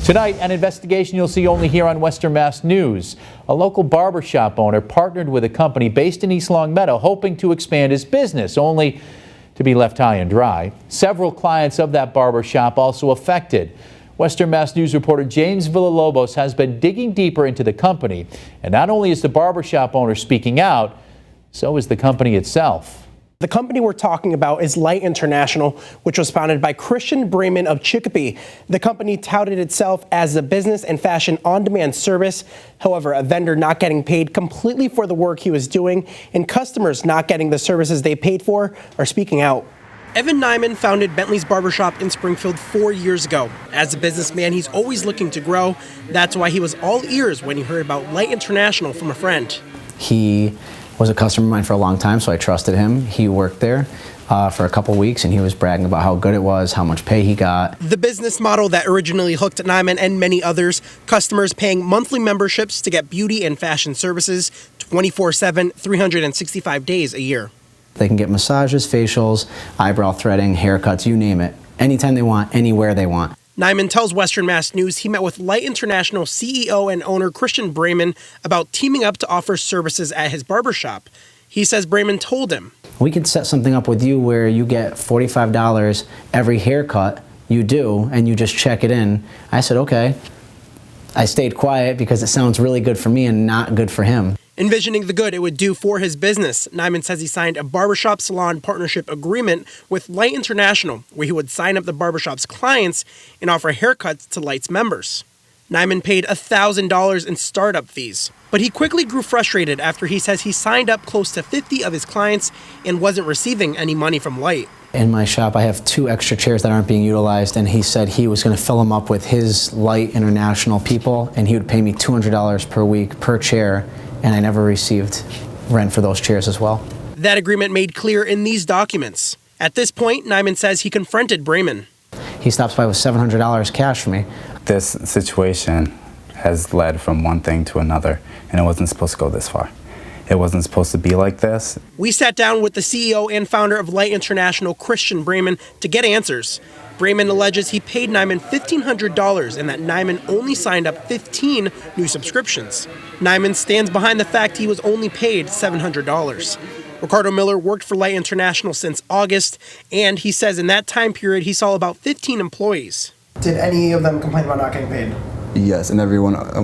Tonight, an investigation you'll see only here on Western Mass News. A local barbershop owner partnered with a company based in East Longmeadow hoping to expand his business, only to be left high and dry. Several clients of that barbershop also affected. Western Mass News reporter James Villalobos has been digging deeper into the company. And not only is the barbershop owner speaking out, so is the company itself. The company we're talking about is Light International, which was founded by Christian Bremen of Chicopee. The company touted itself as a business and fashion on-demand service. However, a vendor not getting paid completely for the work he was doing and customers not getting the services they paid for are speaking out. Evan Nyman founded Bentley's Barbershop in Springfield 4 years ago. As a businessman, he's always looking to grow. That's why he was all ears when he heard about Light International from a friend. He was a customer of mine for a long time, so I trusted him. He worked there for a couple weeks, and he was bragging about how good it was, how much pay he got. The business model that originally hooked Nyman and many others, customers paying monthly memberships to get beauty and fashion services 24/7, 365 days a year. They can get massages, facials, eyebrow threading, haircuts, you name it, anytime they want, anywhere they want. Nyman tells Western Mass News he met with Light International CEO and owner Christian Bremen about teaming up to offer services at his barbershop. He says Bremen told him, "We could set something up with you where you get $45 every haircut you do, and you just check it in." I said, okay. I stayed quiet because it sounds really good for me and not good for him. Envisioning the good it would do for his business, Nyman says he signed a barbershop salon partnership agreement with Light International, where he would sign up the barbershop's clients and offer haircuts to Light's members. Nyman paid $1,000 in startup fees, but he quickly grew frustrated after he says he signed up close to 50 of his clients and wasn't receiving any money from Light. In my shop, I have 2 extra chairs that aren't being utilized, and he said he was going to fill them up with his Light International people, and he would pay me $200 per week per chair, and I never received rent for those chairs as well. That agreement made clear in these documents. At this point, Nyman says he confronted Bremen. He stops by with $700 cash for me. This situation has led from one thing to another, and it wasn't supposed to go this far. It wasn't supposed to be like this. We sat down with the CEO and founder of Light International, Christian Bremen, to get answers. Bremen alleges he paid Nyman $1,500 and that Nyman only signed up 15 new subscriptions. Nyman stands behind the fact he was only paid $700. Ricardo Miller worked for Light International since August, and he says in that time period he saw about 15 employees. Did any of them complain about not getting paid? Yes, and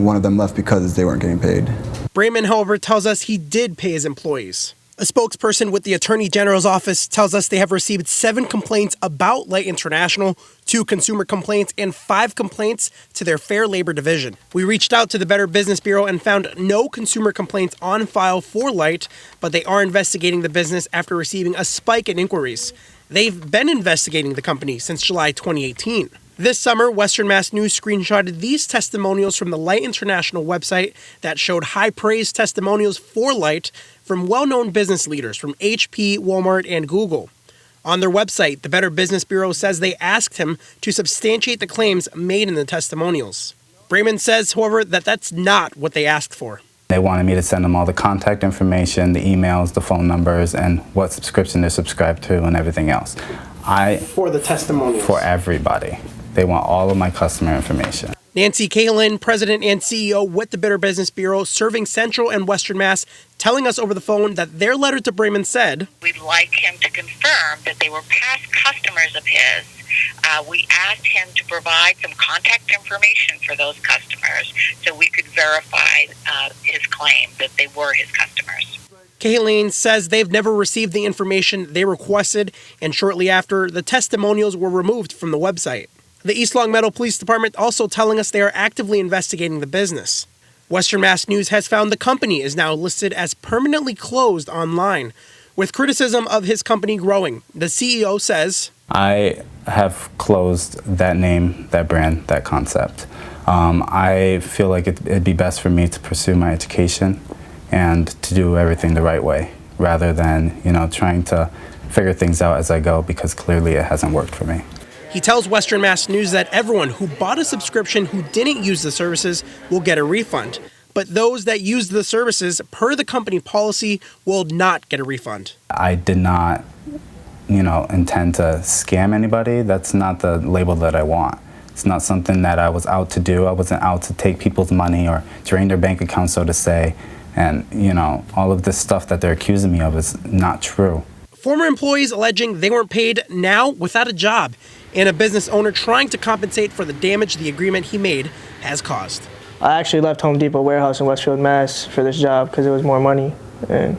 one of them left because they weren't getting paid. Bremen, however, tells us he did pay his employees. A spokesperson with the Attorney General's office tells us they have received 7 complaints about Light International, 2 consumer complaints, and 5 complaints to their Fair Labor Division. We reached out to the Better Business Bureau and found no consumer complaints on file for Light, but they are investigating the business after receiving a spike in inquiries. They've been investigating the company since July 2018. This summer, Western Mass News screenshotted these testimonials from the Light International website that showed high praise testimonials for Light from well-known business leaders from HP, Walmart, and Google. On their website, the Better Business Bureau says they asked him to substantiate the claims made in the testimonials. Bremen says, however, that that's not what they asked for. They wanted me to send them all the contact information, the emails, the phone numbers, and what subscription they're subscribed to and everything else. For the testimonials? For everybody. They want all of my customer information. Nancy Kahlin, president and CEO with the Better Business Bureau, serving Central and Western Mass, telling us over the phone that their letter to Bremen said, "We'd like him to confirm that they were past customers of his. We asked him to provide some contact information for those customers so we could verify his claim that they were his customers." Kahlin says they've never received the information they requested, and shortly after, the testimonials were removed from the website. The East Longmeadow Police Department also telling us they are actively investigating the business. Western Mass News has found the company is now listed as permanently closed online. With criticism of his company growing, the CEO says, I have closed that name, that brand, that concept. I feel like it'd be best for me to pursue my education and to do everything the right way rather than, trying to figure things out as I go, because clearly it hasn't worked for me. He tells Western Mass News that everyone who bought a subscription who didn't use the services will get a refund, but those that used the services per the company policy will not get a refund. I did not, intend to scam anybody. That's not the label that I want. It's not something that I was out to do. I wasn't out to take people's money or drain their bank account, so to say. And, you know, all of this stuff that they're accusing me of is not true. Former employees alleging they weren't paid, now without a job, and a business owner trying to compensate for the damage the agreement he made has caused. I actually left Home Depot warehouse in Westfield, Mass. For this job because it was more money, and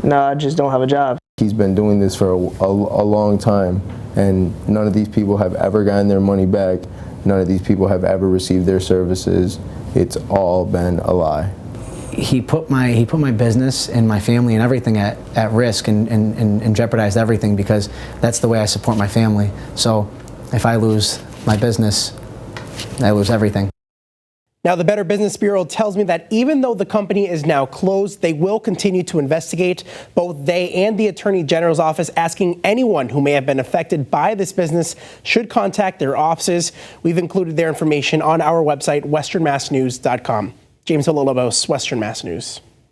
now I just don't have a job. He's been doing this for a long time, and none of these people have ever gotten their money back. None of these people have ever received their services. It's all been a lie. He put my business and my family and everything at risk and jeopardized everything, because that's the way I support my family. So if I lose my business, I lose everything. Now, the Better Business Bureau tells me that even though the company is now closed, they will continue to investigate. Both they and the Attorney General's office asking anyone who may have been affected by this business should contact their offices. We've included their information on our website, westernmassnews.com. James Villalobos, Western Mass News.